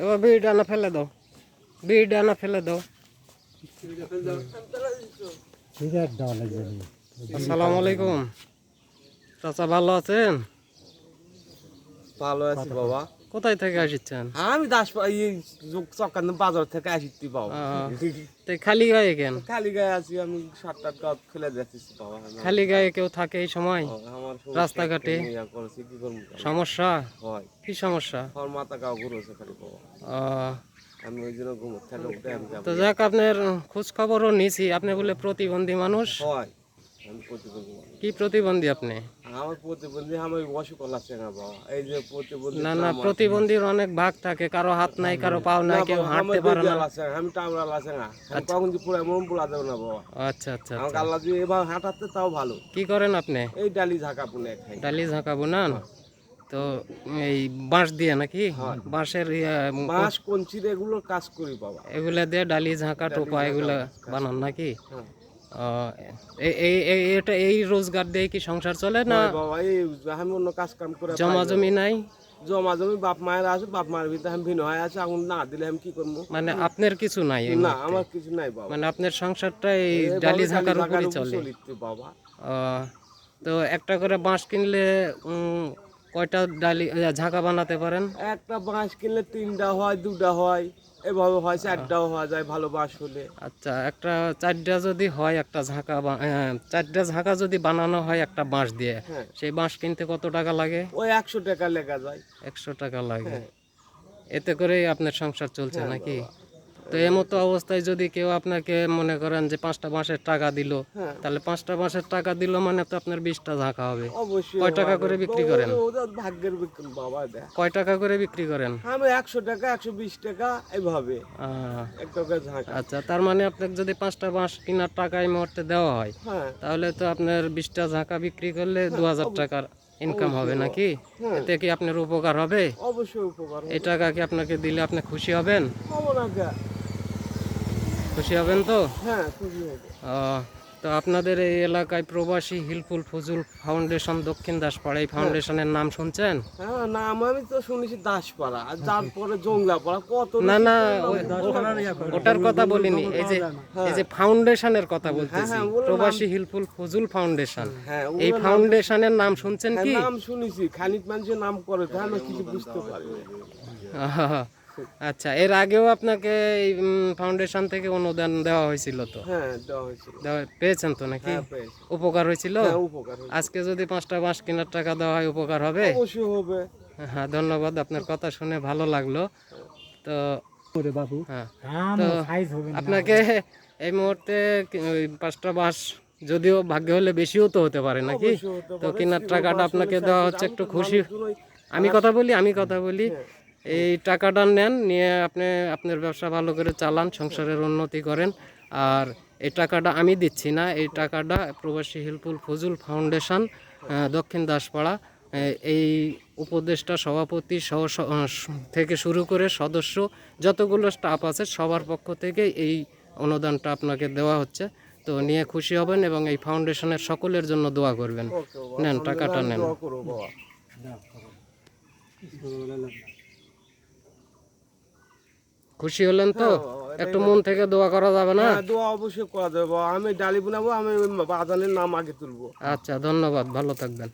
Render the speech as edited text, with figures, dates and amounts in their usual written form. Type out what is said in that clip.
এবার বিড়ি ডানা ফেলে দাও, বিড়ি ডানা ফেলে দাও। আসসালামু আলাইকুম চাচা, ভালো আছেন? ভালো আছি বাবা। কোথায় থেকে আসছেন? আমি চক্কান্ত বাজার থেকে আসছি বাবা। তো খালি গায়ে কেন? খালি গায়ে আছি, আমি 7-8 গাঁত ফেলে যাচ্ছি বাবা। খালি গায়ে কেউ থাকে এই সময় আমার রাস্তাঘাটে? করেছি কি করবো, সমস্যা হয় কি সমস্যা? আমার মাথা গাও ঘুরেছে খালি বাবা। আমি ওই জন্য ঘুমো থেকে উঠে আমি যাবো। তো যাক, আপনার খোঁজ খবরও নিছি। আপনি বলে প্রতিবন্ধী মানুষ? হয়, আমি প্রতিবন্ধী মানুষ। কি প্রতিবন্ধী আপনি? আমার প্রতিবন্ধী, আমি অসুখ আছে না বাবা। এই যে প্রতিবন্ধী, না না, প্রতিবন্ধীর অনেক ভাগ থাকে, কারো হাত নাই, কারো পাও নাই, কেউ হাঁটতে পারে না। আমি টামরাল আছে না, কখন যে পুরো এমন পোলা দেবো না বাবা। আচ্ছা আচ্ছা আমাকে আচ্ছা। আল্লাহ দিয়ে এবার হাঁটাতে তাও ভালো। কি করেন আপনি? এই ডালি ঝাঁকা পুনে খাই। ডালি ঝাঁকা বুনান? তো এই বাঁশ দিয়ে নাকি? বাঁশের বাঁশ কঞ্চির এগুলোর কাজ করি বাবা। এগুলা দিয়ে ডালি ঝাঁকা টোপা এগুলা বানান নাকি? এটা এই রোজগার দিয়ে কি সংসার চলে না? বাবা এই আমি অন্য কাজ কাম করে জমা জমি নাই? জমা জমি বাপ মায়ের আছে, বাপ মায়ের ভিতরে আমি ভিন্ন হয়ে আছে, এখন না দিলে আমি কি করবো? মানে আপনার কিছু নাই? না, আমার কিছু নাই বাবা। মানে আপনার সংসারটা এই ডালি ঝাঁকার উপরই চলে বাবা। তো একটা করে বাঁশ কিনলে কয়টা ডালি ঝাঁকা বানাতে পারেন? একটা বাঁশ কিনলে 3টা হয়, 2টা হয়, এভাবে হয় 4টাও হওয়া যায় ভালো বাঁশ হলে। আচ্ছা, একটা 4টা যদি হয়, একটা ঝাঁকা 4টা ঝাঁকা যদি বানানো হয় একটা বাঁশ দিয়ে, সেই বাঁশ কিনতে কত টাকা লাগে? ওই 100 টাকা লেখা যায়। 100 টাকা লাগে। এতে করেই আপনার সংসার চলছে নাকি? তো এমতো অবস্থায় যদি কেউ আপনাকে মনে করেন যে 5টা বাঁশের টাকা দিল, তাহলে 5টা বাঁশের টাকা দিল মানে তো আপনার 20টা ঝাঁকা হবে। অবশ্যই। কয় টাকা করে বিক্রি করেন? ভাগ্যের বিক্রি বাবা। কয় টাকা করে বিক্রি করেন? আমি 100 টাকা, 120 টাকা এভাবে একটা ঝাঁকা। আচ্ছা, তার মানে আপনাকে যদি 5টা বাঁশ কেনার টাকা এই মুহূর্তে দেওয়া হয়, তাহলে তো আপনার 20টা ঝাঁকা বিক্রি করলে 2000 টাকার ইনকাম হবে নাকি? এতে কি আপনার উপকার হবে? অবশ্যই উপকার। এই টাকা কি আপনাকে দিলে আপনি খুশি হবেন? খুশি হবেন তো? হ্যাঁ, খুশি হব। তো আপনাদের এই এলাকায় প্রবাসী হিলফুল ফজুল ফাউন্ডেশন দক্ষিণ দাসপাড়া, এই ফাউন্ডেশনের নাম শুনছেন? হ্যাঁ, নাম আমি তো শুনেছি দাসপাড়া, আর তারপরে জংলাপাড়া, কত না না, ওটার কথা বলিনি, এই যে ফাউন্ডেশনের কথা বলতেছি, প্রবাসী হিলফুল ফজুল ফাউন্ডেশন। এই ফাউন্ডেশনের নাম শুনছেন কি? নাম শুনেছি, খানিক মানুষের নাম করে, আমি কিছু বুঝতে পারি। আচ্ছা, এর আগেও আপনাকে এই ফাউন্ডেশন থেকে অনুদান দেওয়া হয়েছিল তো? হ্যাঁ, দেওয়া হয়েছিল। পেয়েছেন তো নাকি? উপকার হয়েছিল? আজকে যদি 5টা বাঁশ কেনার টাকা দেওয়া হয়, উপকার হবে? অবশ্যই হবে। হ্যাঁ, ধন্যবাদ, আপনার কথা শুনে ভালো লাগলো। তো আপনাকে এই মুহূর্তে 5টা বাঁশ, যদিও ভাগ্য হলে বেশিও তো হতে পারে নাকি, তো কেনার টাকাটা আপনাকে দেওয়া হচ্ছে, একটু খুশি। আমি কথা বলি এই টাকাটা নেন, নিয়ে আপনি আপনার ব্যবসা ভালো করে চালান, সংসারের উন্নতি করেন। আর এই টাকাটা আমি দিচ্ছি না, এই টাকাটা প্রবাসী হিলফুল ফজুল ফাউন্ডেশন দক্ষিণ দাসপাড়া, এই উপদেষ্টা সভাপতি সহ থেকে শুরু করে সদস্য যতগুলো স্টাফ আছে সবার পক্ষ থেকে এই অনুদানটা আপনাকে দেওয়া হচ্ছে। তো নিয়ে খুশি হবেন এবং এই ফাউন্ডেশনের সকলের জন্য দোয়া করবেন। নেন, টাকাটা নেন। খুশি হলেন তো? একটু মন থেকে দোয়া করা যাবে না? দোয়া অবশ্যই করা যাবে। আমি ডালি বুনাবো, আমি বাজানের নাম আগে তুলবো। আচ্ছা, ধন্যবাদ, ভালো থাকবেন।